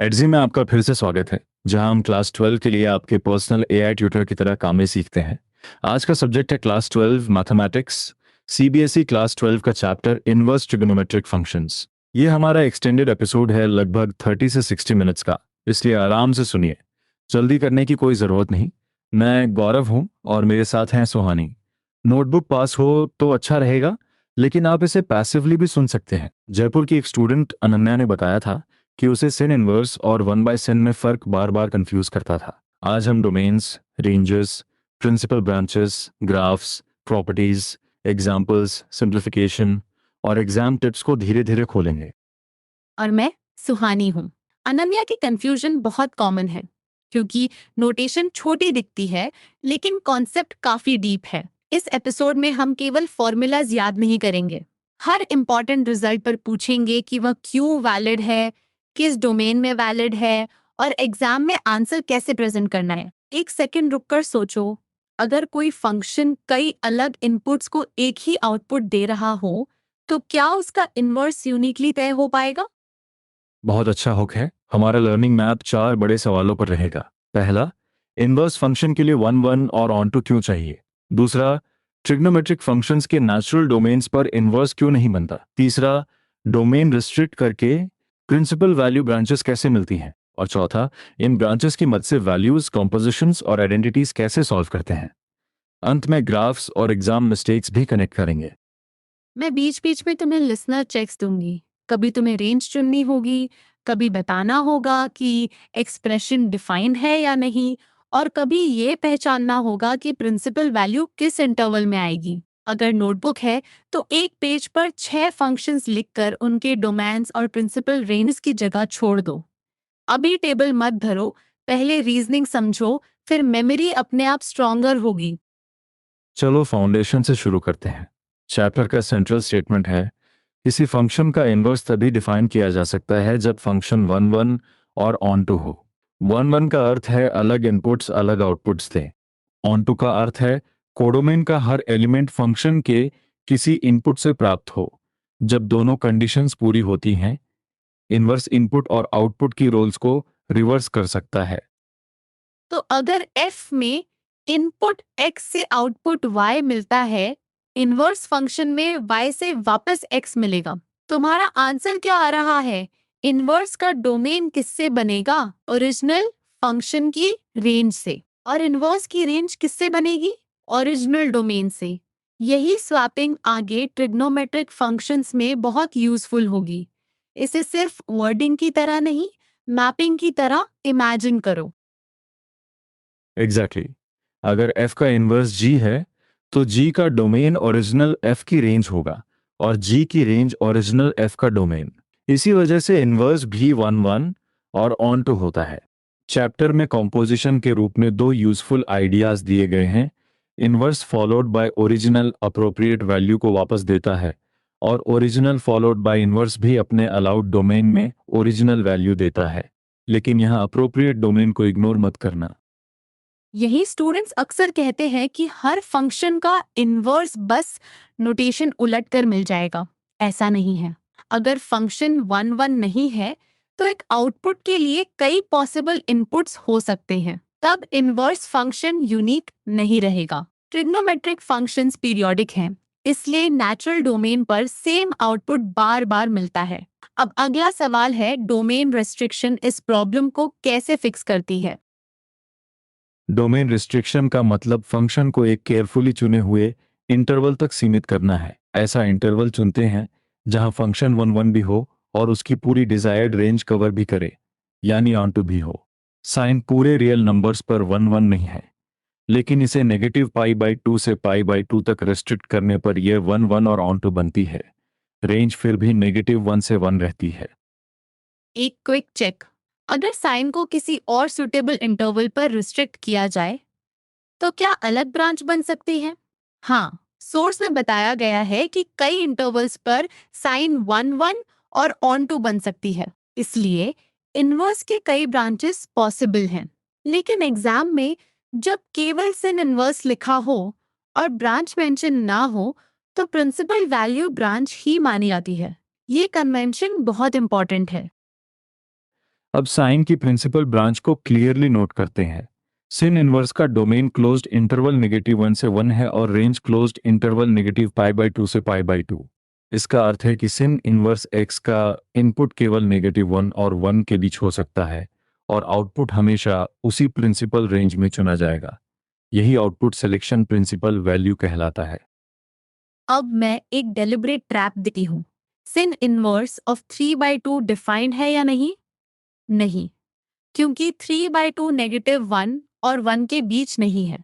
एडजी में आपका फिर से स्वागत है, जहां हम क्लास 12 के लिए आपके पर्सनल एआई ट्यूटर की तरह काम में सीखते हैं। आज का सब्जेक्ट है क्लास 12 मैथमेटिक्स, सीबीएसई क्लास 12 का चैप्टर इनवर्स ट्रिगोनोमेट्रिक फंक्शंस। ये हमारा एक्सटेंडेड एपिसोड है, लगभग 30 से 60 मिनट्स का, इसलिए आराम से सुनिए। जल्दी करने की कोई ज़रूरत नहीं। मैं गौरव हूँ और मेरे साथ हैं सुहानी। नोटबुक पास हो तो अच्छा रहेगा, लेकिन आप इसे पैसिवली भी सुन सकते हैं। जयपुर की एक स्टूडेंट अनन्या ने बताया था कि उसे सिन इनवर्स और 1/sin में फर्क बार बार कंफ्यूज करता था। आज हम domains, ranges, principal branches, graphs, properties, examples, simplification और एग्जाम टिप्स को धीरे धीरे खोलेंगे। और मैं सुहानी हूँ। अनन्या की कंफ्यूजन बहुत कॉमन है क्योंकि नोटेशन छोटी दिखती है लेकिन कॉन्सेप्ट काफी डीप है। इस एपिसोड में हम केवल फॉर्मूलाज याद नहीं करेंगे, हर इंपॉर्टेंट रिजल्ट पर पूछेंगे कि वह क्यों वैलिड है, किस डोमेन में वैलिड है और एग्जाम में आंसर कैसे प्रेजेंट करना है। एक सेकंड रुककर सोचो, अगर कोई फंक्शन कई अलग इनपुट्स को एक ही आउटपुट दे रहा हो तो क्या उसका इनवर्स यूनिकली तय हो पाएगा? बहुत अच्छा हुक है। हमारा लर्निंग मैप 4 बड़े सवालों पर रहेगा। पहला, इनवर्स फंक्शन के लिए 1 1 और ऑन टू क्यों चाहिए। दूसरा, ट्रिग्नोमेट्रिक फंक्शंस के नेचुरल डोमेन्स पर इनवर्स क्यों नहीं बनता। तीसरा, डोमेन रिस्ट्रिक्ट करके प्रिंसिपल वैल्यू ब्रांचेस कैसे मिलती हैं। और चौथा, इन ब्रांचेस की मदद से वैल्यूज, कॉम्पोजिशंस और आइडेंटिटीज कैसे सॉल्व करते हैं। अंत में ग्राफ्स और एग्जाम मिस्टेक्स भी कनेक्ट करेंगे। मैं बीच बीच में तुम्हें लिसनर चेक्स दूंगी। कभी तुम्हें रेंज चुननी होगी, कभी बताना होगा कि एक्सप्रेशन डिफाइन है या नहीं, और कभी ये पहचानना होगा कि प्रिंसिपल वैल्यू किस इंटरवल में आएगी। अगर नोटबुक है तो एक पेज पर 6 फंक्शंस लिखकर उनके डोमेन्स और प्रिंसिपल रेंज की जगह छोड़ दो। अभी टेबल मत धरो, पहले रीजनिंग समझो, फिर मेमोरी अपने आप स्ट्रॉन्गर होगी। चलो फाउंडेशन से शुरू करते हैं। चैप्टर का सेंट्रल स्टेटमेंट है, किसी फंक्शन का इनवर्स तभी डिफाइन किया जा सकता है जब फंक्शन 1 1 और ऑन टू हो। 1 1 का अर्थ है अलग इनपुट्स अलग आउटपुट्स दें। ऑन टू का अर्थ है कोडोमेन का हर एलिमेंट फंक्शन के किसी इनपुट से प्राप्त हो। जब दोनों कंडीशंस पूरी होती हैं, इनवर्स इनपुट और आउटपुट की रोल्स को रिवर्स कर सकता है। तो अगर f में इनपुट x से आउटपुट y मिलता है, इनवर्स फंक्शन में y से वापस x मिलेगा। तुम्हारा आंसर क्या आ रहा है? इनवर्स का डोमेन किससे बनेगा? ओरिजिनल फंक्शन की रेंज से। और इनवर्स की रेंज किससे बनेगी? ओरिजिनल डोमेन से। यही स्वैपिंग आगे ट्रिग्नोमेट्रिक फंक्शंस में बहुत यूजफुल होगी। इसे सिर्फ वर्डिंग की तरह नहीं, मैपिंग की तरह इमेजिन करो। एग्जैक्टली अगर f का इनवर्स g है, तो g का डोमेन ओरिजिनल f की रेंज होगा और g की रेंज ओरिजिनल f का डोमेन। इसी वजह से इनवर्स भी 1 1 और ऑन टू होता है। चैप्टर में कॉम्पोजिशन के रूप में 2 यूजफुल आइडियाज दिए गए हैं। Inverse followed by original appropriate value को वापस देता है, और ओरिजिनल फॉलोड बाय इनवर्स भी अपने अलाउड डोमेन में ओरिजिनल वैल्यू देता है। लेकिन यहाँ अप्रोप्रिएट डोमेन को इग्नोर मत करना। यही स्टूडेंट्स अक्सर कहते हैं कि हर फंक्शन का इनवर्स बस नोटेशन उलटकर मिल जाएगा। ऐसा नहीं है। अगर फंक्शन 1 1 नहीं है तो एक आउटपुट के लिए कई पॉसिबल इनपुट्स हो सकते हैं, तब इनवर्स फंक्शन यूनिक नहीं रहेगा। ट्रिग्नोमेट्रिक फंक्शंस पीरियोडिक हैं, इसलिए नेचुरल डोमेन पर सेम आउटपुट बार बार मिलता है। अब अगला सवाल है, डोमेन रेस्ट्रिक्शन इस प्रॉब्लम को कैसे फिक्स करती है? डोमेन रिस्ट्रिक्शन का मतलब फंक्शन को एक केयरफुली चुने हुए इंटरवल तक सीमित करना है। ऐसा इंटरवल चुनते हैं जहां फंक्शन 1 1 भी हो और उसकी पूरी डिजायर्ड रेंज कवर भी करे, यानी ऑन टू भी हो। साइन पूरे रियल नंबर्स पर 1 1 नहीं है, लेकिन इसे नेगेटिव π/2 से π/2 तक रेस्ट्रिक्ट करने पर यह 1 1 और ऑन टू बनती है। रेंज फिर भी -1 से 1 रहती है। एक क्विक चेक, अगर साइन को किसी और सुटेबल इंटरवल पर रिस्ट्रिक्ट किया जाए तो क्या अलग ब्रांच बन सकती है? हाँ, सोर्स में बताया गया है कि कई इंटरवल्स पर साइन 1 1 और ऑन टू बन सकती है, इसलिए इनवर्स के कई ब्रांचेस पॉसिबल हैं। लेकिन एग्जाम में जब केवल सिन इनवर्स लिखा हो और ब्रांच मेंशन ना हो तो प्रिंसिपल वैल्यू ब्रांच ही मानी जाती है। ये कन्वेंशन बहुत इंपॉर्टेंट है। अब साइन की प्रिंसिपल ब्रांच को क्लियरली नोट करते हैं। सिन इनवर्स का डोमेन क्लोज्ड इंटरवल -1 से 1 है और रेंज क्लोज्ड इंटरवल -π/2 से π/2। इसका अर्थ है कि सिन इनवर्स x का इनपुट केवल -1 और 1 के बीच हो सकता है और आउटपुट हमेशा उसी प्रिंसिपल रेंज में चुना जाएगा। यही आउटपुट सिलेक्शन प्रिंसिपल वैल्यू कहलाता है। अब मैं एक डेलिब्रेट ट्रैप देती हूँ। सिन इनवर्स ऑफ 3/2 डिफाइंड है या नहीं? नहीं, क्योंकि 3/2 -1 और 1 के बीच नहीं है।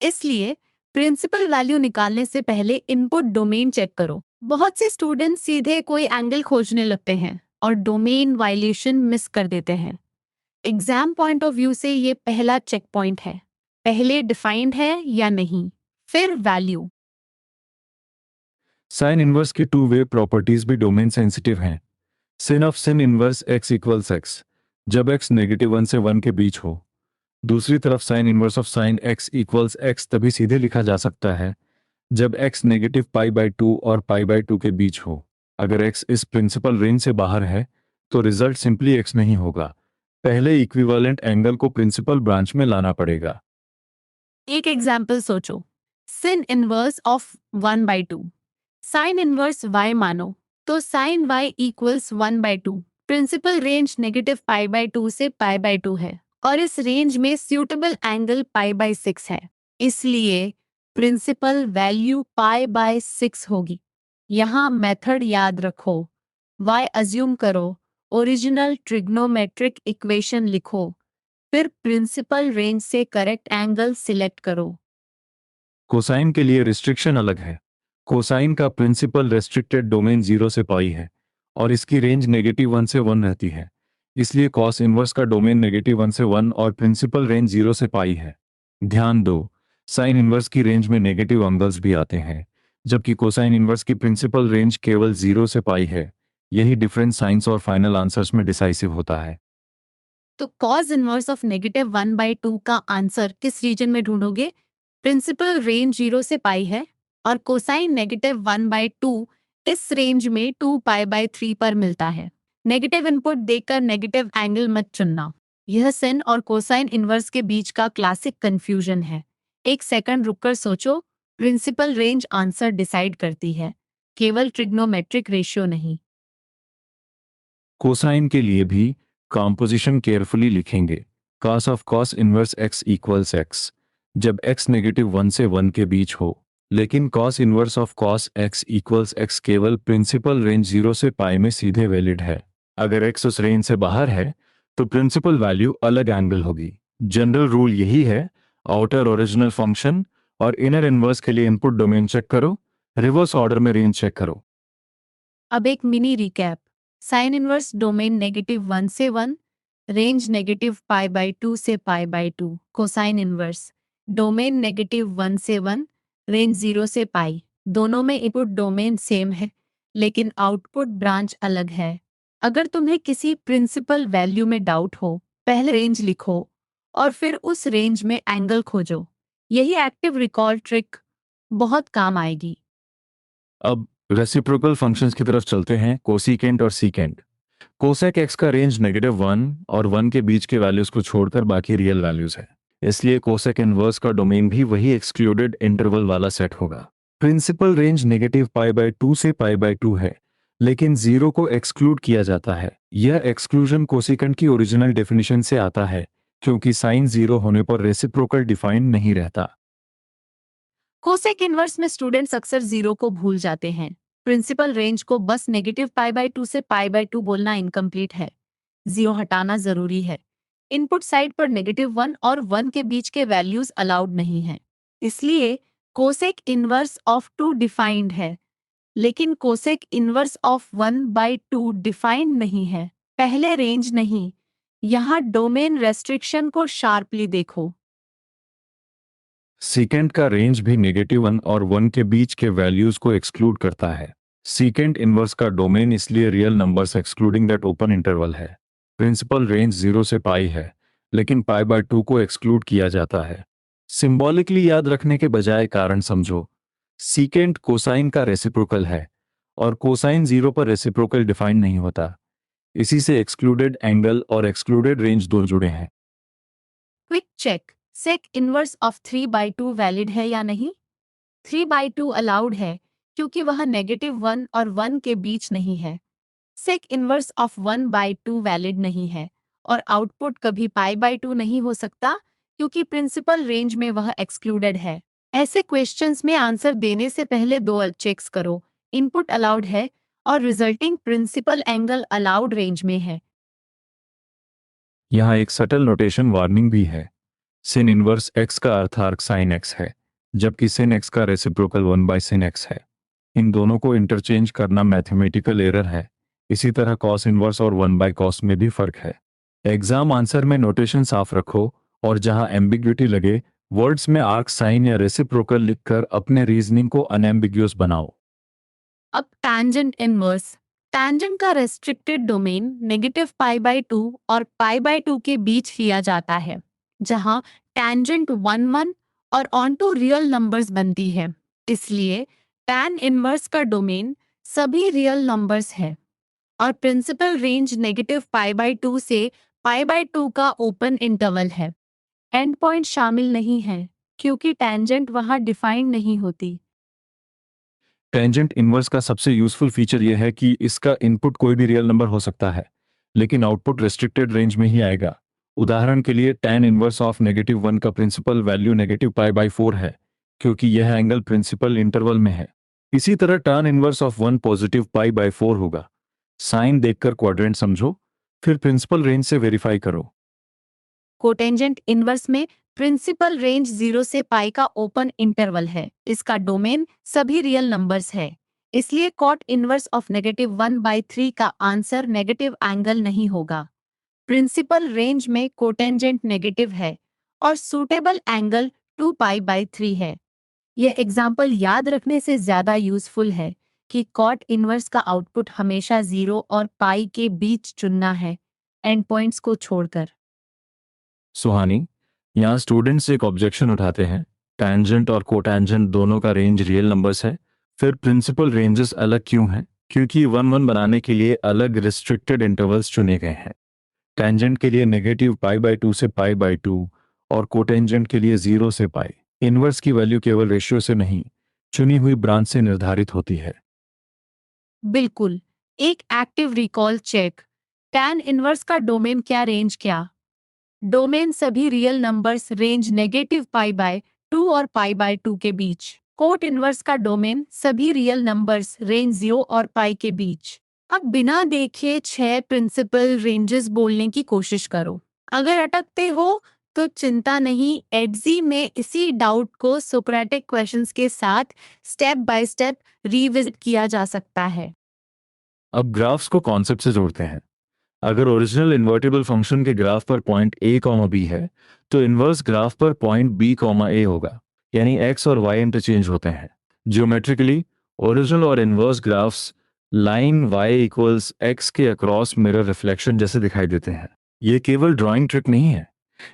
इसलिए प्रिंसिपल वैल्यू निकालने से पहले इनपुट डोमेन चेक करो। बहुत से स्टूडेंट सीधे कोई एंगल खोजने लगते हैं और डोमेन वायलेशन मिस कर देते हैं। एग्जाम पॉइंट ऑफ व्यू से ये पहला चेक पॉइंट है। पहले डिफाइंड है या नहीं, फिर वैल्यू। साइन इनवर्स की टू वे प्रॉपर्टीज भी डोमेन सेंसिटिव हैं। Sin of sin inverse x equals x जब x -1 से 1 के बीच हो। दूसरी तरफ sign inverse of sine x equals x तभी सीधे लिखा जा सकता है जब x -π/2 और π/2 के बीच हो। अगर x इस प्रिंसिपल रेंज से बाहर है तो रिजल्ट सिंपली x नहीं होगा। पहले इक्विवेलेंट एंगल को प्रिंसिपल ब्रांच में लाना पड़ेगा। एक एग्जाम्पल सोचो। Sin inverse of 1/2 sine inverse y मानो तो sine y equals 1/2। Principal range -π/2 से π/2 है और इस रेंज में सूटेबल एंगल π/6 है। इसलिए प्रिंसिपल वैल्यू π/6 होगी। यहाँ मेथड याद रखो। y अज्यूम करो, ओरिजिनल ट्रिग्नोमेट्रिक इक्वेशन लिखो, फिर प्रिंसिपल रेंज से करेक्ट एंगल सिलेक्ट करो। कोसाइन के लिए रिस्ट्रिक्शन अलग है। कोसाइन का प्रिंसिपल रेस्ट्रिक्टेड डोमेन 0 से पाई है और इसकी रेंज -1 से 1 रहती है। इसलिए कॉस इनवर्स का डोमेन -1 से 1 और प्रिंसिपल रेंज 0 से पाई है। ध्यान दो, साइन इनवर्स की रेंज में नेगेटिव एंगल्स भी आते हैं, जबकि कोसाइन इनवर्स की प्रिंसिपल रेंज केवल 0 से पाई है। यही डिफरेंस साइंस और फाइनल आंसर्स में डिसाइसिव होता है। तो कॉस इनवर्स ऑफ -1/2 का आंसर किस रीजन में ढूंढोगे? प्रिंसिपल रेंज 0 से पाई है और कोसाइन -1/2 इस रेंज में 2π/3 पर मिलता है। नेगेटिव इनपुट देकर नेगेटिव एंगल मत चुनना। यह सिन और कोसाइन इनवर्स के बीच का क्लासिक कंफ्यूजन है। एक सेकंड रुककर सोचो। प्रिंसिपल रेंज आंसर डिसाइड करती है, केवल ट्रिग्नोमेट्रिक रेशियो नहीं। कोसाइन के लिए भी कॉम्पोजिशन केयरफुली लिखेंगे। cos of cos inverse x equals x जब x -1 से 1 के बीच हो, लेकिन cos inverse of cos x equals x केवल प्रिंसिपल रेंज 0 से पाई में सीधे वैलिड है। अगर x उस रेंज से बाहर है तो प्रिंसिपल वैल्यू अलग एंगल होगी। जनरल रूल यही है। आउटर ओरिजिनल फंक्शन और इनर इनवर्स के लिए इनपुट डोमेन चेक करो, रिवर्स ऑर्डर में रेंज चेक करो। अब एक mini recap. Sine inverse domain -1 से 1, रेंज -π/2 से π/2। कोसाइन इनवर्स डोमेन -1 से 1, रेंज 0 से पाई। दोनों में इनपुट डोमेन सेम है, लेकिन आउटपुट ब्रांच अलग है। अगर तुम्हें किसी प्रिंसिपल वैल्यू में डाउट हो, पहले रेंज लिखो और फिर उस रेंज में एंगल खोजो। यही एक्टिव रिकॉल ट्रिक बहुत काम आएगी। अब रेसिप्रोकल फंक्शंस की तरफ चलते हैं, कोसिकेंट और सीकेंट। कोसेक एक्स का रेंज -1 और 1 के बीच के वैल्यूज को छोड़कर बाकी रियल वैल्यूज है। इसलिए कोसेक इनवर्स का डोमेन भी वही एक्सक्लूडेड इंटरवल वाला सेट होगा। प्रिंसिपल रेंज -π/2 से π/2 है, लेकिन 0 को एक्सक्लूड किया जाता है। यह एक्सक्लूजन कोसिकेंट की ओरिजिनल डेफिनेशन से आता है, क्योंकि साइन 0 होने पर रेसिप्रोकल डिफाइंड नहीं रहता। कोसेक इनवर्स में स्टूडेंट्स अक्सर 0 को भूल जाते हैं। प्रिंसिपल रेंज को बस -π/2 से π/2 बोलना इनकम्प्लीट है। 0 हटाना जरूरी है। इनपुट साइड पर -1 और 1 के बीच के वैल्यूज अलाउड नहीं हैं। इसलिए कोसेक इनवर्स ऑफ 2 डिफाइंड है, लेकिन कोसेक इनवर्स ऑफ 1/2 डिफाइंड नहीं है। पहले रेंज नहीं, यहाँ डोमेन रेस्ट्रिक्शन को शार्पली देखो। सीकेंट का रेंज भी -1 और 1 के बीच के वैल्यूज को एक्सक्लूड करता है। सीकेंट इनवर्स का डोमेन इसलिए real numbers excluding that open interval है। प्रिंसिपल रेंज 0 से पाई है, लेकिन π/2 को एक्सक्लूड किया जाता है। सिंबॉलिकली याद रखने के बजाय कारण समझो। सीकेंट कोसाइन का रेसिप्रोकल है और कोसाइन 0 पर रेसिप्रोकल डिफाइन नहीं होता। इसी से एक्सक्लूडेड एंगल और एक्सक्लूडेड रेंज दो जुड़े हैं। Quick check, sec inverse of 3/2 valid है या नहीं। 3/2 अलाउड है क्योंकि वह -1 और 1 के बीच नहीं है। सेक इनवर्स ऑफ 1/2 वैलिड नहीं है और आउटपुट कभी π/2 नहीं हो सकता क्योंकि प्रिंसिपल रेंज में वह एक्सक्लूडेड है। ऐसे क्वेश्चंस में आंसर देने से पहले दो चेक्स करो, इनपुट अलाउड है और resulting principal angle allowed range में है। यहाँ एक सटल नोटेशन वार्निंग भी है। sin इनवर्स x का अर्थ आर्क sin x है, जबकि sin x का रेसिप्रोकल 1/sin x है। इन दोनों को इंटरचेंज करना मैथमेटिकल एरर है। इसी तरह cos इनवर्स और 1/cos में भी फर्क है। एग्जाम आंसर में नोटेशन साफ रखो और जहां एम्बिग्विटी लगे वर्ड्स में आर्क साइन या रेसिप्रोकल लिखकर अपने रीजनिंग को अनएम्बिग्यूअस बनाओ। अब टैंजेंट इनवर्स। टैंजेंट का रेस्ट्रिक्टेड डोमेन -π/2 और π/2 के बीच लिया जाता है, जहां टैंजेंट 1 और ऑनटू रियल नंबर्स बनती है। इसलिए टैन इनवर्स का डोमेन सभी रियल नंबर्स है और प्रिंसिपल रेंज -π/2 से π/2 का ओपन इंटरवल है। एंड पॉइंट शामिल नहीं है क्योंकि टैंजेंट वहां डिफाइंड नहीं होती। टेंजेंट इनवर्स का सबसे यूजफुल फीचर यह है कि इसका इनपुट कोई भी रियल नंबर हो सकता है, लेकिन आउटपुट रेस्ट्रिक्टेड रेंज में ही आएगा। उदाहरण के लिए tan इनवर्स ऑफ -1 का प्रिंसिपल वैल्यू -π/4 है, क्योंकि यह एंगल प्रिंसिपल इंटरवल में है। इसी तरह tan इनवर्स ऑफ 1 पॉजिटिव π/4 होगा। साइन देखकर क्वाड्रेंट समझो, फिर प्रिंसिपल रेंज से वेरीफाई करो। कोटेंजेंट इनवर्स में प्रिंसिपल रेंज 0 से पाई का ओपन इंटरवल है। इसका डोमेन सभी रियल नंबर्स है। इसलिए कॉट इनवर्स ऑफ -1/3 का आंसर नेगेटिव एंगल नहीं होगा। प्रिंसिपल रेंज में कोटेंजेंट नेगेटिव है और सूटेबल एंगल 2π/3 है। यह एग्जाम्पल याद रखने से ज्यादा यूजफुल है कि कॉट इनवर्स का आउटपुट हमेशा 0 और पाई के बीच चुनना है, एंड पॉइंट्स को छोड़कर। सुहानी, यहाँ स्टूडेंट्स एक ऑब्जेक्शन उठाते हैं, टैंजेंट और कोटैंजेंट दोनों का रेंज रियल नंबर्स है, फिर प्रिंसिपल रेंजेस अलग क्यों हैं? क्योंकि 1-1 बनाने के लिए अलग रिस्ट्रिक्टेड इंटरवल्स चुने गए हैं। टैंजेंट के लिए -π/2 से π/2 और कोटेंजेंट के लिए 0 से पाई। इनवर्स की वैल्यू केवल रेशियो से नहीं, चुनी हुई ब्रांच से निर्धारित होती है। बिल्कुल। एक active recall check. Tan inverse का डोमेन क्या रेंज क्या? डोमेन सभी रियल नंबर्स रेंज -π/2 और π/2 के बीच। कोट इनवर्स का डोमेन सभी रियल नंबर्स रेंज 0 और पाई के बीच। अब बिना देखे 6 प्रिंसिपल रेंजेस बोलने की कोशिश करो। अगर अटकते हो तो चिंता नहीं, एडजी में इसी डाउट को सोक्रेटिक क्वेश्चंस के साथ स्टेप बाय स्टेप रिविजिट किया जा सकता है। अब ग्राफ्स को कॉन्सेप्ट से जोड़ते हैं। अगर ओरिजिनल इन्वर्टिबल फंक्शन के ग्राफ पर पॉइंट a, b है, तो इन्वर्स ग्राफ पर पॉइंट b, a होगा, यानी x और y इंटरचेंज होते हैं। ज्योमेट्रिकली ओरिजिनल और inverse graphs line y equals x के अक्रॉस मिरर रिफ्लेक्शन जैसे दिखाई देते हैं। ये केवल ड्राइंग ट्रिक नहीं है,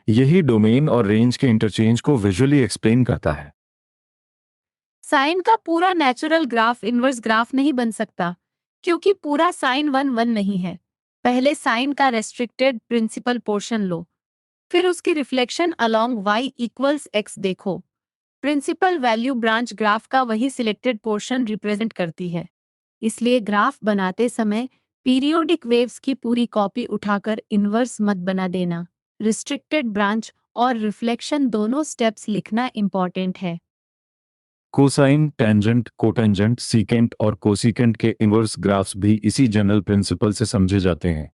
यही डोमेन और रेंज के इंटरचेंज को विजुअली एक्सप्लेन करता है। साइन का पूरा नेचुरल ग्राफ इनवर्स ग्राफ नहीं बन सकता क्योंकि पूरा साइन 1 नहीं है। पहले साइन का रेस्ट्रिक्टेड प्रिंसिपल पोर्शन लो, फिर उसकी reflection along y equals x देखो। प्रिंसिपल वैल्यू ब्रांच ग्राफ का वही सिलेक्टेड पोर्शन रिप्रेजेंट करती है। इसलिए ग्राफ बनाते समय पीरियोडिक वेव्स की पूरी कॉपी उठाकर इनवर्स मत बना देना। रिस्ट्रिक्टेड ब्रांच और रिफ्लेक्शन दोनों स्टेप्स लिखना इंपॉर्टेंट है। कोसाइन, टेंजेंट, कोटेंजेंट, सीकेंट और कोसिकेंट के इनवर्स ग्राफ्स भी इसी जनरल प्रिंसिपल से समझे जाते हैं।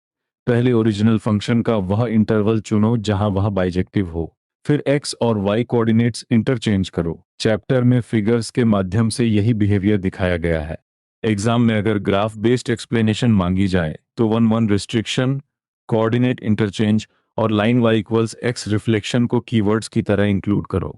पहले ओरिजिनल फंक्शन का वह इंटरवल चुनो जहां वह बाइजेक्टिव हो, फिर x और y कोऑर्डिनेट्स इंटरचेंज करो। चैप्टर में फिगर्स के माध्यम से यही बिहेवियर दिखाया गया है। एग्जाम में अगर ग्राफ बेस्ड एक्सप्लेनेशन मांगी जाए तो 1-1 रिस्ट्रिक्शन, कोऑर्डिनेट इंटरचेंज और line y equals x reflection को कीवर्ड्स की तरह इंक्लूड करो।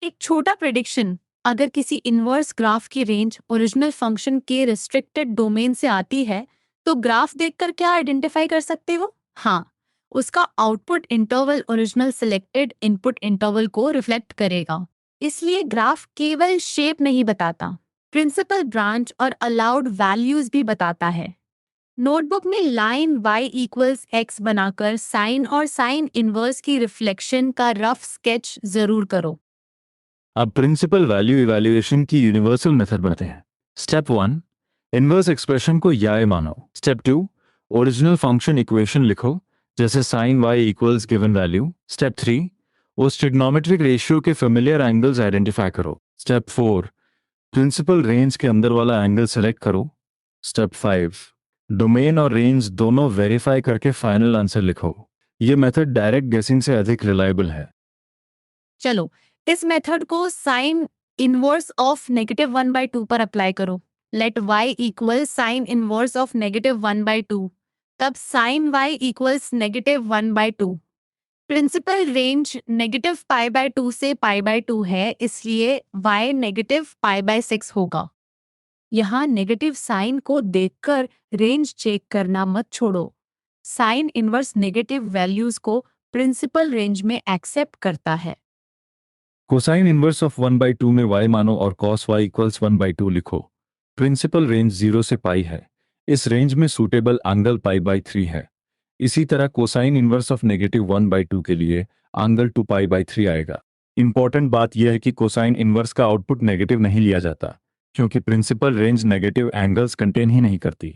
एक छोटा प्रेडिक्शन, अगर किसी इनवर्स ग्राफ की रेंज ओरिजिनल फंक्शन के रिस्ट्रिक्टेड डोमेन से आती है तो ग्राफ देखकर क्या आइडेंटिफाई कर सकते हो? हाँ, उसका output interval original selected input interval को रिफ्लेक्ट करेगा। इसलिए ग्राफ केवल शेप नहीं बताता, प्रिंसिपल ब्रांच और अलाउड वैल्यूज भी बताता है। नोटबुक में लाइन y इक्वल्स x बनाकर साइन और साइन इनवर्स की रिफ्लेक्शन का रफ स्केच जरूर करो। अब प्रिंसिपल वैल्यू इवैल्यूएशन की यूनिवर्सल मेथड बनाते हैं। स्टेप 1, इनवर्स एक्सप्रेशन को या मानो। स्टेप 2, ओरिजिनल फंक्शन इक्वेशन लिखो, जैसे sine y equals given value. Step 3, उस ट्रिग्नोमेट्रिक रेशियो के फेमिलियर एंगल्स आइडेंटिफाई करो। स्टेप 4, प्रिंसिपल रेंज के अंदर वाला एंगल सेलेक्ट करो। स्टेप 5, डोमेन और रेंज दोनों वेरीफाई करके फाइनल आंसर लिखो। ये मेथड डायरेक्ट गेसिंग से अधिक रिलायबल है। चलो इस मेथड को साइन इनवर्स ऑफ -1/2 पर अप्लाई करो। Let y equal sine inverse of -1/2, तब sine y equals -1/2। Principal range -π/2 से π/2 है, इसलिए y -π/6 होगा। यहाँ नेगेटिव साइन को देखकर रेंज चेक करना मत छोड़ो। साइन इनवर्स नेगेटिव वैल्यूज को प्रिंसिपल रेंज में एक्सेप्ट करता है। कोसाइन इनवर्स ऑफ 1/2 में y मानो और cos y इक्वल्स 1/2 लिखो। प्रिंसिपल रेंज 0 से पाई है। इस रेंज में सूटेबल एंगल π/3 है। इसी तरह कोसाइन इनवर्स ऑफ -1/2 के लिए एंगल 2π/3 आएगा। इंपॉर्टेंट बात यह है कि कोसाइन इनवर्स का आउटपुट नेगेटिव नहीं लिया जाता, क्योंकि principal range negative angles contain ही नहीं करती।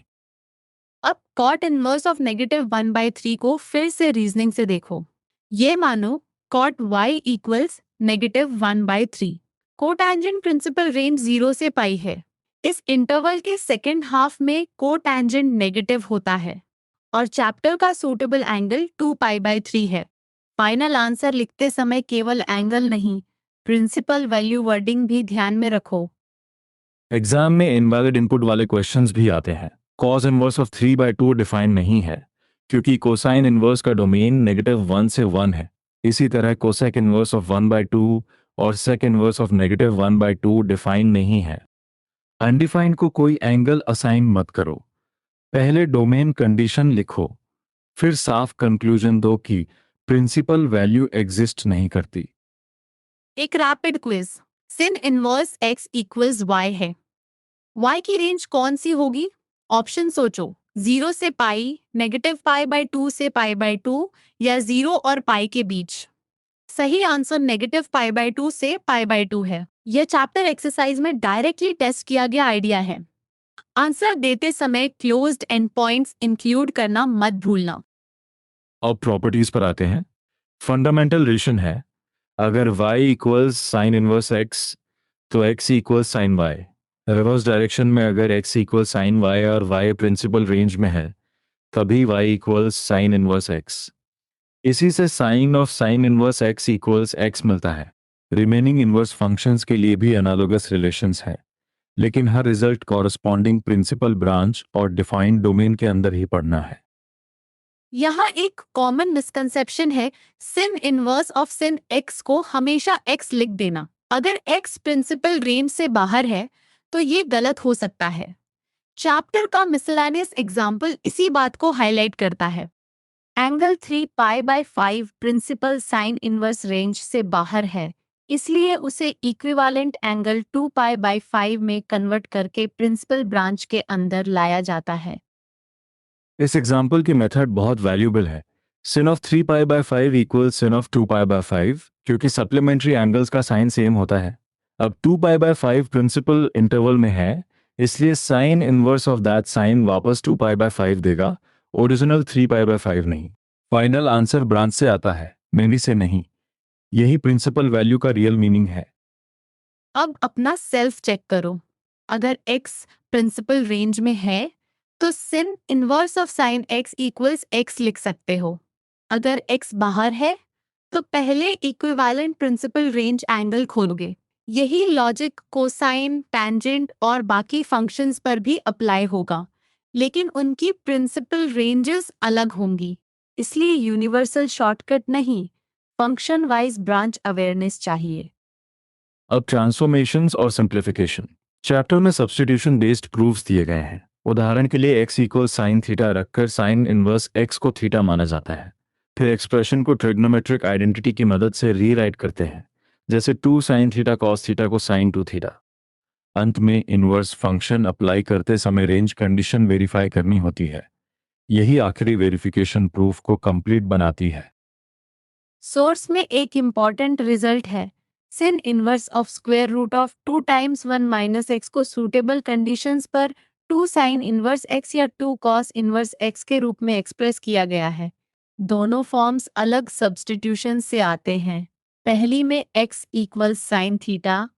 अब कॉट इनवर्स ऑफ -1/3 को फिर से रीजनिंग से देखो। ये मानो cot y equals -1/3। Cotangent principal range 0 से पाई है। इस इंटरवल के सेकेंड हाफ में कोटैंजेंट नेगेटिव होता है और चैप्टर का सूटेबल एंगल 2π/3 है। फाइनल आंसर लिखते समय केवल एंगल नहीं, प्रिंसिपल वैल्यू वर्डिंग भी ध्यान में रखो। एग्जाम में इनवैलिड इनपुट वाले क्वेश्चंस भी आते हैं। कॉस इनवर्स ऑफ 3/2 डिफाइन नहीं है, क्योंकि कोसाइन इनवर्स का डोमेन -1 से 1 है। इसी तरह कोसेक इनवर्स ऑफ 1/2 और सेक इनवर्स ऑफ -1/2 डिफाइन नहीं है। अनडिफाइंड को कोई एंगल असाइन मत करो। पहले डोमेन कंडीशन लिखो, फिर साफ कंक्लूजन दो कि प्रिंसिपल वैल्यू एग्जिस्ट नहीं करती। एक रैपिड क्विज। सिन इनवर्स x इक्वल्स y है। y की रेंज कौन सी होगी? ऑप्शन सोचो, 0 से पाई, -π/2 से π/2 या 0 और पाई के बीच। सही आंसर -π/2 से π/2 है। यह चैप्टर एक्सरसाइज में डायरेक्टली टेस्ट किया गया आइडिया है। आंसर देते समय क्लोज्ड एंड पॉइंट्स इंक्लूड करना मत भूलना। अब प्रॉपर्टीज पर आते हैं। फंडामेंटल रिलेशन है, अगर y equals sine inverse x तो x equals sine y। Reverse direction में अगर x इक्वल्स साइन y और y प्रिंसिपल रेंज में है, तभी y equals sine inverse x। इसी से sine of sine inverse x equals x मिलता है। रिमेनिंग इनवर्स फंक्शंस के लिए भी एनालोगस रिलेशंस है, लेकिन हर रिजल्ट कॉरस्पॉन्डिंग प्रिंसिपल ब्रांच और डिफाइंड डोमेन के अंदर ही पढ़ना है। यहाँ एक कॉमन मिसकंसेप्शन है, सिन इनवर्स ऑफ सिन x को हमेशा x लिख देना। अगर x प्रिंसिपल रेंज से बाहर है तो ये गलत हो सकता है। चैप्टर का मिसलेनियस एग्जाम्पल इसी बात को हाईलाइट करता है। Angle 3π/5 principal sine inverse range से बाहर है, इसलिए उसे इक्विवेलेंट एंगल 2π/5 में कन्वर्ट करके प्रिंसिपल ब्रांच के अंदर लाया जाता है। इस एग्जाम्पल की मेथड बहुत वैल्यूबल है। sin of 3π/5 equal sin of 2π/5, क्योंकि सप्लीमेंट्री एंगल्स का साइन सेम होता है। अब 2π/5 प्रिंसिपल इंटरवल में है, इसलिए sine inverse of that sine वापस 2π/5 देगा, ओरिजिनल 3π/5 नहीं। फाइनल आंसर ब्रांच से आता है, मेनी से नहीं। यही प्रिंसिपल वैल्यू का रियल मीनिंग है। अब अपना सेल्फ चेक करो। अगर x प्रिंसिपल रेंज में है तो sin inverse of sine x equals x लिख सकते हो। अगर x बाहर है तो पहले इक्विवेलेंट प्रिंसिपल रेंज एंगल खोलोगे। यही लॉजिक कोसाइन, टैंजेंट और बाकी फंक्शंस पर भी अप्लाई होगा, लेकिन उनकी प्रिंसिपल रेंजेस अलग होंगी। इसलिए यूनिवर्सल शॉर्टकट नहीं, फंक्शन वाइज ब्रांच अवेयरनेस चाहिए। अब ट्रांसफॉर्मेशंस और सिंप्लीफिकेशन। चैप्टर में सब्स्टिट्यूशन बेस्ड प्रूफ्स दिए गए हैं। उदाहरण के लिए x इक्वल साइन थीटा रखकर साइन इनवर्स x को थीटा माना जाता है। फिर एक्सप्रेशन को ट्रिग्नोमेट्रिक आइडेंटिटी की मदद से रीराइट करते हैं, जैसे 2 साइन थीटा कॉस थीटा को साइन 2 थीटा। अंत में इनवर्स फंक्शन अप्लाई करते समय रेंज कंडीशन वेरीफाई करनी होती है। यही आखिरी वेरिफिकेशन प्रूफ को कंप्लीट बनाती है। सोर्स में एक इम्पॉर्टेंट रिजल्ट है, sin inverse of square root of 2 times 1 minus x को सूटेबल कंडीशंस पर 2 साइन इनवर्स एक्स या 2 कॉस इनवर्स एक्स के रूप में एक्सप्रेस किया गया है। दोनों फॉर्म्स अलग सब्स्टिट्यूशन से आते हैं। पहली में x इक्वल्स साइन थीटा,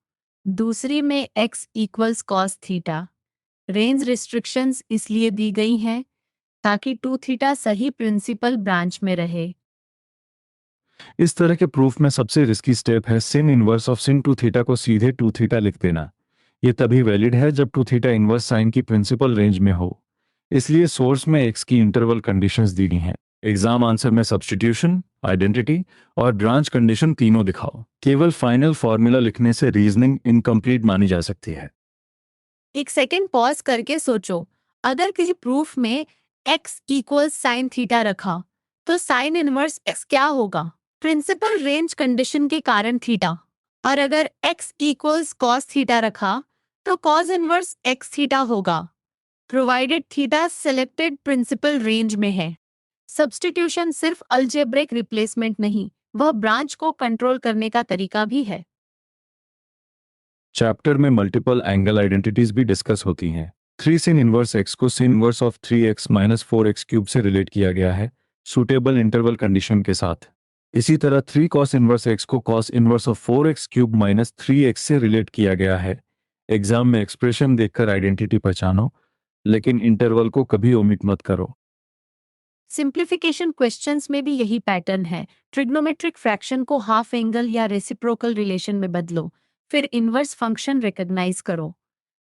दूसरी में x equals cos theta. Range restrictions इसलिए दी गई हैं ताकि 2 थीटा सही प्रिंसिपल ब्रांच में रहे। इस तरह के प्रूफ में सबसे रिस्की स्टेप है sin inverse of sin 2 theta को सीधे 2 थीटा लिख देना। ये तभी वैलिड है जब 2 थीटा इनवर्स साइन की प्रिंसिपल रेंज में हो। इसलिए सोर्स में x की इंटरवल कंडीशंस दी गई हैं। एग्जाम आंसर में सब्स्टिट्यूशन, आइडेंटिटी और ब्रांच कंडीशन तीनों दिखाओ। केवल फाइनल फॉर्मूला लिखने से रीजनिंग इनकम्प्लीट मानी जा सकती है। एक सेकेंड पॉज करके सोचो, अगर किसी प्रूफ में x इक्वल्स साइन थीटा रखा तो साइन इनवर्स x क्या होगा? प्रिंसिपल रेंज कंडीशन के कारण थीटा। और अगर x इक्वल्स कॉस थीटा रखा तो कॉस इनवर्स x थीटा होगा, provided theta selected principal range में है। सब्स्टिट्यूशन सिर्फ अलजेब्रिक रिप्लेसमेंट नहीं, वह ब्रांच को कंट्रोल करने का तरीका भी है। चैप्टर में मल्टीपल एंगल आइडेंटिटीज भी डिस्कस होती हैं। 3 sin इनवर्स x को sin inverse of 3x minus 4x cube से रिलेट किया गया है, सूटेबल इंटरवल कंडीशन के साथ। इसी तरह 3 cos इनवर्स x को cos inverse of 4x cube minus 3x से रिलेट किया गया है। एग्जाम में एक्सप्रेशन देखकर आइडेंटिटी पहचानो, लेकिन इंटरवल को कभी ओमिट मत करो। सिंप्लीफिकेशन क्वेश्चंस में भी यही पैटर्न है। ट्रिग्नोमेट्रिक फ्रैक्शन को हाफ एंगल या रेसिप्रोकल रिलेशन में बदलो, फिर इनवर्स फंक्शन रिकॉग्नाइज करो।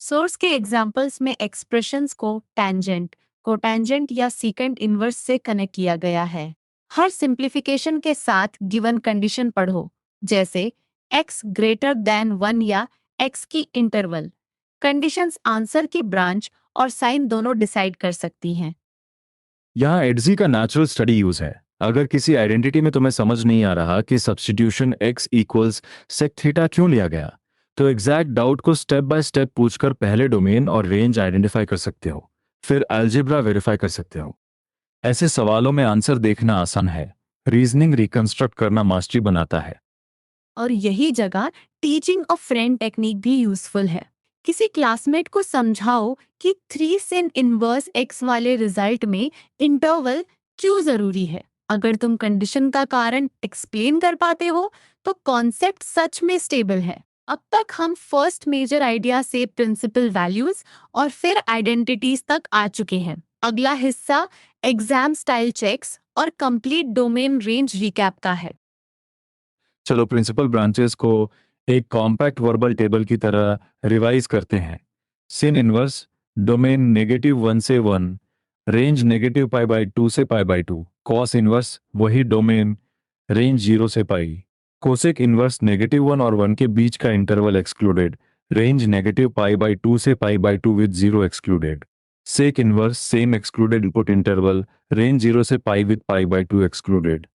सोर्स के एग्जांपल्स में एक्सप्रेशंस को टैंजेंट, कोटैंजेंट या सीकेंट इनवर्स से कनेक्ट किया गया है। हर सिंप्लीफिकेशन के साथ गिवन कंडीशन पढ़ो, जैसे x ग्रेटर देन 1 या x की इंटरवल। कंडीशंस आंसर की ब्रांच और साइन दोनों डिसाइड कर सकती हैं। यहाँ एडजी का नेचुरल स्टडी यूज है। अगर किसी आइडेंटिटी में तुम्हें समझ नहीं आ रहा कि substitution x equals sec theta क्यों लिया गया, तो एग्जैक्ट डाउट को स्टेप बाय स्टेप पूछकर पहले डोमेन और रेंज आइडेंटिफाई कर सकते हो, फिर अलजेब्रा वेरीफाई कर सकते हो। ऐसे सवालों में आंसर देखना आसान है, रीजनिंग रिकंस्ट्रक्ट करना मास्टरी बनाता है। और यही जगह टीचिंग ऑफ फ्रेंड टेक्निक भी यूजफुल है। किसी क्लासमेट को समझाओ कि 3 sin इनवर्स x वाले रिजल्ट में इंटरवल क्यों जरूरी है। अगर तुम कंडीशन का कारण एक्सप्लेन कर पाते हो तो कॉन्सेप्ट सच में स्टेबल है। अब तक हम फर्स्ट मेजर आइडिया से प्रिंसिपल वैल्यूज और फिर आइडेंटिटीज तक आ चुके हैं। अगला हिस्सा एग्जाम स्टाइल चेक्स और कंप्लीट डोमेन रेंज रिकैप का है। चलो प्रिंसिपल ब्रांचेस को एक कॉम्पैक्ट वर्बल टेबल की तरह रिवाइज करते हैं। sin इनवर्स डोमेन -1 से 1, रेंज -π/2 से π/2। cos इनवर्स वही डोमेन, रेंज 0 से पाई। कोसेक इनवर्स -1 और 1 के बीच का इंटरवल एक्सक्लूडेड, रेंज -π/2 से π/2 with 0 excluded. Sec inverse same excluded input interval, range 0 से पाई विद π/2 एक्सक्लूडेड।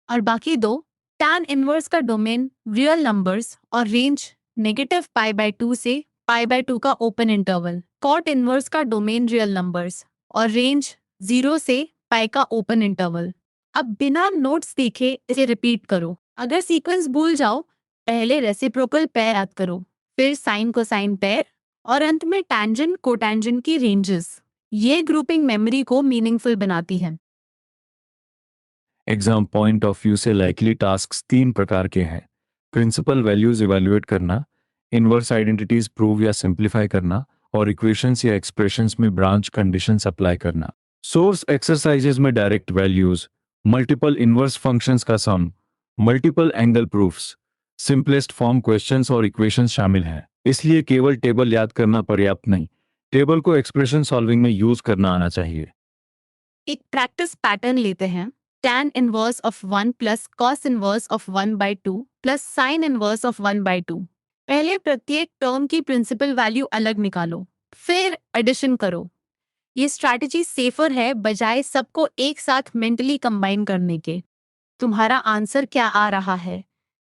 और बाकी दो, tan इनवर्स का डोमेन रियल नंबर्स और रेंज -π/2 से π/2 का ओपन इंटरवल। cot इनवर्स का डोमेन रियल नंबर्स और रेंज 0 से पाई का ओपन इंटरवल। अब बिना नोट्स देखे इसे रिपीट करो। अगर सीक्वेंस भूल जाओ, पहले रेसिप्रोकल पेयर याद करो, फिर साइन कोसाइन पेयर और अंत में टैंजेंट कोटैंजेंट की रेंजेस। ये ग्रुपिंग मेमोरी को मीनिंगफुल बनाती है। एग्जाम पॉइंट ऑफ व्यू से लाइकली टास्क्स 3 प्रकार के हैं। प्रिंसिपल वैल्यूज इवैल्यूएट करना, इनवर्स आइडेंटिटीज प्रूव या सिंप्लीफाई करना, और इक्वेशंस या एक्सप्रेशंस में ब्रांच कंडीशंस अप्लाई करना। सोर्स एक्सरसाइजेज में direct values, multiple inverse functions का sum, multiple angle proofs, simplest form questions और इक्वेशंस शामिल हैं। इसलिए केवल टेबल याद करना पर्याप्त नहीं, टेबल को एक्सप्रेशन सॉल्विंग में यूज करना आना चाहिए। एक प्रैक्टिस पैटर्न लेते हैं। tan inverse of 1 plus cos inverse of 1/2 plus sin inverse of 1/2। पहले प्रत्येक टर्म की प्रिंसिपल वैल्यू अलग निकालो, फिर एडिशन करो। ये स्ट्रैटेजी सेफर है बजाय सबको एक साथ मेंटली कंबाइन करने के। तुम्हारा आंसर क्या आ रहा है?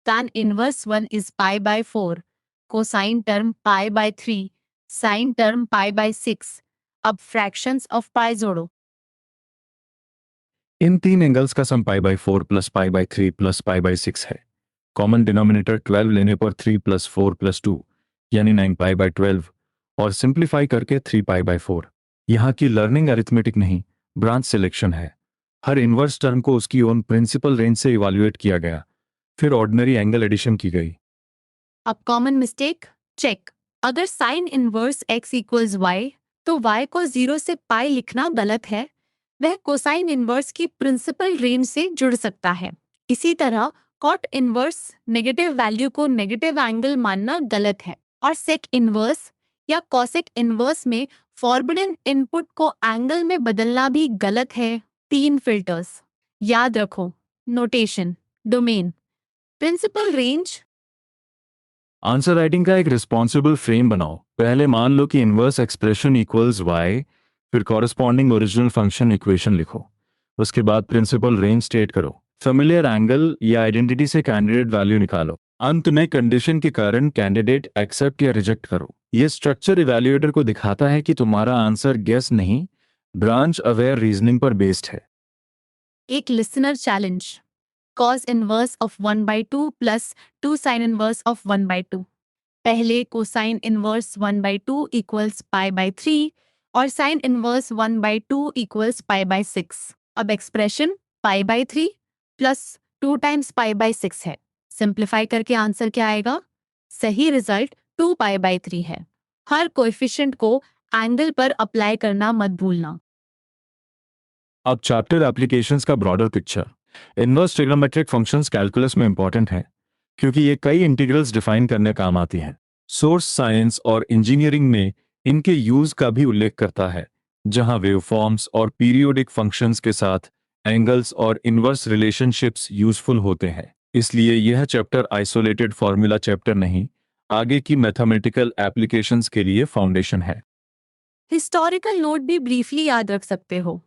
tan inverse 1 is π/4, cosine term pi by 3, sine term pi by 6। अब फ्रैक्शंस ऑफ पाई जोड़ो। इन तीन एंगल्स का sum pi by 4 plus pi by 3 plus pi by 6 है। कॉमन डिनोमिनेटर 12 लेने पर 3 प्लस 4 प्लस 2 यानी 9 पाई बाय 12 और सिंप्लीफाई करके 3 पाई बाय 4। यहाँ की लर्निंग अरिथमेटिक नहीं, ब्रांच सिलेक्शन है। हर इन्वर्स टर्म को उसकी ओन प्रिंसिपल रेंज से इवैल्यूएट किया गया, फिर ऑर्डिनरी एंगल एडिशन की गई। अब कॉमन मिस्टेक चेक। अगर sign inverse x equals y, तो y को 0 से पाई लिखना गलत है। वह कोसाइन इनवर्स की प्रिंसिपल रेंज से जुड़ सकता है। इसी तरह कॉट इनवर्स नेगेटिव वैल्यू को नेगेटिव एंगल मानना गलत है, और सेक इनवर्स या कॉसेक इनवर्स में फॉरबिडन इनपुट को एंगल में बदलना भी गलत है। 3 फिल्टर्स याद रखो। Notation, domain, principal range. Answer writing का एक रिस्पॉन्सिबल फ्रेम बनाओ। पहले मान लो कि इनवर्स एक्सप्रेशन इक्वल्स y, फिर कॉरेस्पॉन्डिंग ओरिजिनल फंक्शन इक्वेशन लिखो। उसके बाद प्रिंसिपल रेंज स्टेट करो। फेमिलियर एंगल या आइडेंटिटी से कैंडिडेट वैल्यू निकालो। अंत में कंडीशन के कारण कैंडिडेट एक्सेप्ट या रिजेक्ट करो। यह स्ट्रक्चर इवैल्यूएटर को दिखाता है कि तुम्हारा आंसर गेस नहीं, ब्रांच अवेयर रीजनिंग पर बेस्ड है। एक listener challenge. cos inverse of 1/2 plus 2 sign inverse of 1/2। पहले cosine inverse 1/2 equals pi by 3 और sine inverse 1/2 equals pi by 6। अब expression pi by 3 plus 2 times pi by 6 है। Simplify करके answer क्या आएगा? सही रिजल्ट 2 पाई बाय 3 है। हर coefficient को एंगल पर अप्लाई करना मत भूलना। अब चैप्टर एप्लीकेशंस का broader picture. Inverse trigonometric functions calculus में इंपॉर्टेंट है क्योंकि ये कई इंटीग्रल्स डिफाइन करने काम आती हैं। सोर्स साइंस और इंजीनियरिंग में इनके यूज का भी उल्लेख करता है, जहां वेवफॉर्म्स और पीरियोडिक फंक्शंस के साथ एंगल्स और इनवर्स रिलेशनशिप्स यूजफुल होते हैं। इसलिए यह चैप्टर आइसोलेटेड फॉर्मूला चैप्टर नहीं, आगे की मैथमेटिकल एप्लीकेशंस के लिए फाउंडेशन है। हिस्टोरिकल नोट भी ब्रीफली याद रख सकते हो।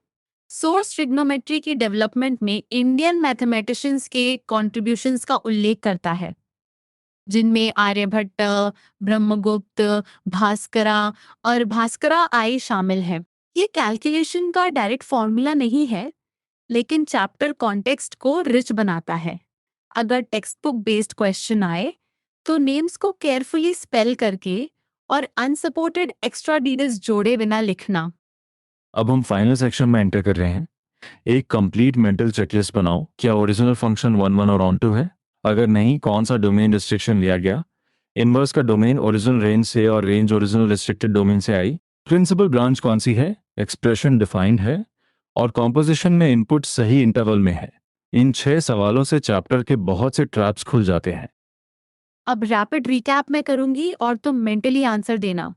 सोर्स ट्रिग्नोमेट्री की डेवलपमेंट में इंडियन मैथमेटिशियंस के कॉन्ट्रीब्यूशंस का उल्लेख करता है, जिनमें आर्यभट्ट, ब्रह्मगुप्त, भास्करा और भास्करा आई शामिल है। ये कैलकुलेशन का डायरेक्ट फॉर्मूला नहीं है, लेकिन चैप्टर कॉन्टेक्स्ट को रिच बनाता है। अगर टेक्स्ट बुक बेस्ड क्वेश्चन आए तो नेम्स को केयरफुली स्पेल करके और अनसपोर्टेड एक्स्ट्रा डिटेल्स जोड़े बिना लिखना। अब हम फाइनल सेक्शन में एंटर कर रहे हैं। एक कंप्लीट मेंटल चेकलिस्ट बनाओ। क्या ओरिजिनल फंक्शन 1 और ऑन टू है? अगर नहीं, कौन सा डोमेन रिस्ट्रिक्शन लिया गया? इनवर्स का डोमेन ओरिजिनल रेंज से और रेंज ओरिजिनल रिस्ट्रिक्टेड डोमेन से आई। प्रिंसिपल ब्रांच कौन सी है? एक्सप्रेशन डिफाइंड है और कॉम्पोजिशन में इनपुट सही इंटरवल में है। इन 6 सवालों से चैप्टर के बहुत से ट्रैप्स खुल जाते हैं। अब रैपिड रिकैप मैं करूंगी और तुम मेंटली आंसर देना।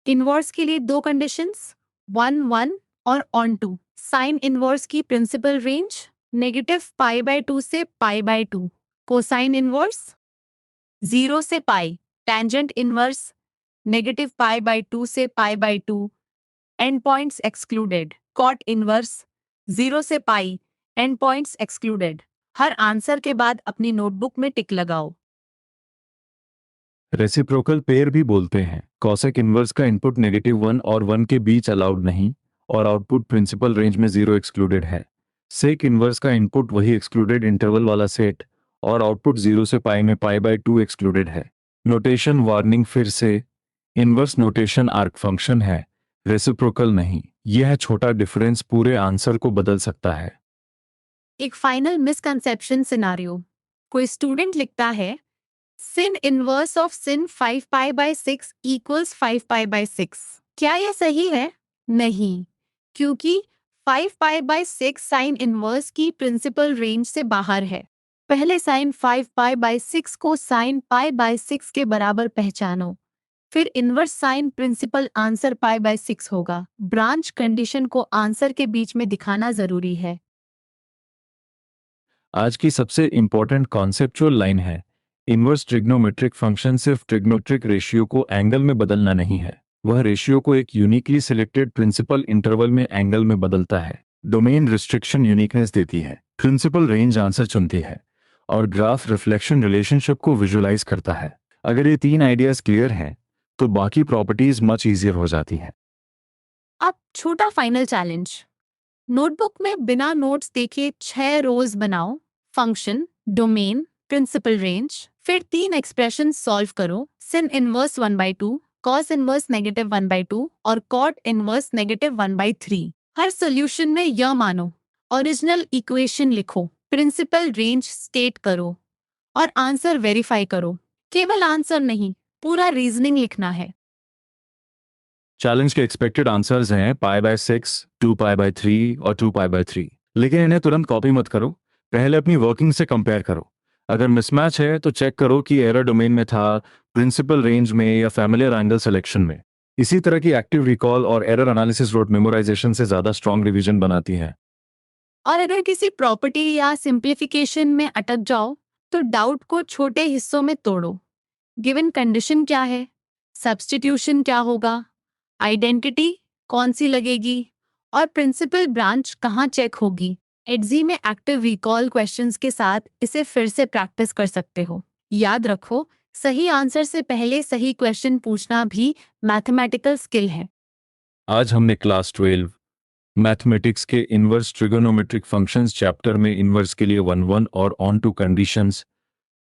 इनवर्स के लिए 2 कंडीशंस, 1 1 और ऑन टू। साइन इनवर्स की principal range negative pi by 2 से पाई बाय 2। कोसाइन इनवर्स 0 से pi. Tangent inverse negative pi by 2 से pi by 2। End points excluded. Cot inverse 0 से पाई। End points excluded. हर answer के बाद अपनी notebook में टिक लगाओ। रेसिप्रोकल पेयर भी बोलते हैं। कॉसेक इनवर्स का इनपुट -1 और 1 के बीच अलाउड नहीं और आउटपुट प्रिंसिपल रेंज में 0 एक्सक्लूडेड है। सेक इनवर्स का इनपुट वही एक्सक्लूडेड इंटरवल वाला सेट और आउटपुट 0 से पाई में पाई बाय 2 एक्सक्लूडेड है। नोटेशन वार्निंग फिर से, इनवर्स नोटेशन आर्क फंक्शन है, रेसिप्रोकल नहीं। यह छोटा डिफरेंस पूरे आंसर को बदल सकता है। एक फाइनल मिसकंसेप्शन सिनारियो। कोई स्टूडेंट लिखता है sin inverse of sin 5 pi by 6 equals 5 pi by 6। क्या यह सही है? नहीं, क्योंकि 5 पाई बाय 6 साइन इनवर्स की प्रिंसिपल रेंज से बाहर है। पहले साइन 5 पाई बाय 6 को साइन पाई बाय 6 के बराबर पहचानो, फिर inverse sine principal answer pi by 6 होगा। ब्रांच कंडीशन को आंसर के बीच में दिखाना जरूरी है। आज की सबसे इंपॉर्टेंट कॉन्सेप्चुअल लाइन है, इनवर्स ट्रिग्नोमेट्रिक फंक्शन सिर्फ ट्रिग्नोमेट्रिक रेशियो को एंगल में बदलना नहीं है, वह रेशियो को एक यूनिकली सिलेक्टेड प्रिंसिपल इंटरवल में एंगल में बदलता है। डोमेन रिस्ट्रिक्शन यूनिकनेस देती है, प्रिंसिपल रेंज आंसर चुनती है और ग्राफ रिफ्लेक्शन रिलेशनशिप को विजुलाइज करता है। अगर ये 3 आइडियाज क्लियर हैं तो बाकी प्रॉपर्टीज मच इजियर हो जाती हैं। अब छोटा फाइनल चैलेंज, नोटबुक में बिना नोट्स देखे 6 रोज बनाओ। फंक्शन, डोमेन, प्रिंसिपल रेंज, फिर 3 एक्सप्रेशन सॉल्व करो। सिन इनवर्स 1/2, कॉस इनवर्स -1/2 और कॉट इनवर्स -1/3। हर सोल्यूशन में यह मानो, ओरिजिनल इक्वेशन लिखो, प्रिंसिपल रेंज स्टेट करो और आंसर वेरीफाई करो। केवल आंसर नहीं, पूरा रीजनिंग लिखना है। चैलेंज के एक्सपेक्टेड आंसर्स हैं π/6, 2π/3 और 2π/3। लेकिन इन्हें तुरंत कॉपी मत करो, पहले अपनी वर्किंग से कंपेयर करो। अगर मिसमैच है तो चेक करो कि एरर डोमेन में था, प्रिंसिपल रेंज में या फैमिलियर एंगल सिलेक्शन में। इसी तरह की एक्टिव रिकॉल और एरर एनालिसिस रोट मेमोराइजेशन से ज़्यादा स्ट्रॉन्ग रिवीजन बनाती है। और अगर किसी प्रॉपर्टी या सिंप्लीफिकेशन में अटक जाओ तो डाउट को छोटे हिस्सों में तोड़ो। गिवन कंडीशन क्या है, सब्स्टिट्यूशन क्या होगा, आइडेंटिटी कौन सी लगेगी और प्रिंसिपल ब्रांच कहाँ चेक होगी। एडजी में एक्टिव रिकॉल क्वेश्चंस के साथ इसे फिर से प्रैक्टिस कर सकते हो। याद रखो, सही आंसर से पहले सही क्वेश्चन पूछना भी मैथमेटिकल स्किल है। आज हमने क्लास 12 मैथमेटिक्स के इनवर्स ट्रिगोनोमेट्रिक फंक्शंस चैप्टर में इनवर्स के लिए 1-1 और onto conditions,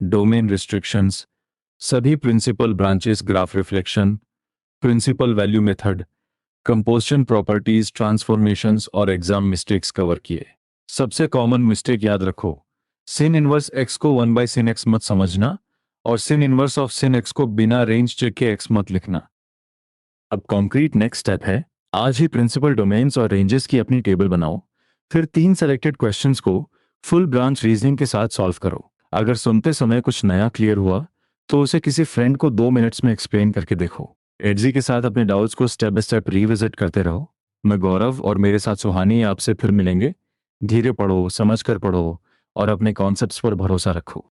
domain restrictions, सभी principal branches, graph reflection, principal value method, composition properties, transformations और एग्जाम मिस्टेक्स कवर किए। सबसे कॉमन मिस्टेक याद रखो, सिन इनवर्स x को 1/sin x मत समझना और सिन इनवर्स ऑफ sin x को बिना रेंज चेक के x मत लिखना। अब कॉन्क्रीट नेक्स्ट स्टेप है, आज ही प्रिंसिपल डोमेन्स और रेंजेस की अपनी टेबल बनाओ, फिर 3 सेलेक्टेड क्वेश्चंस को फुल ब्रांच रीजनिंग के साथ सॉल्व करो। अगर सुनते समय कुछ नया क्लियर हुआ तो उसे किसी फ्रेंड को 2 मिनट्स में एक्सप्लेन करके देखो। एडजी के साथ अपने डाउट्स को स्टेप बाय स्टेप रिविजिट करते रहो। मैं गौरव और मेरे साथ सुहानी आपसे फिर मिलेंगे। धीरे पढ़ो, समझ कर पढ़ो और अपने कॉन्सेप्ट्स पर भरोसा रखो।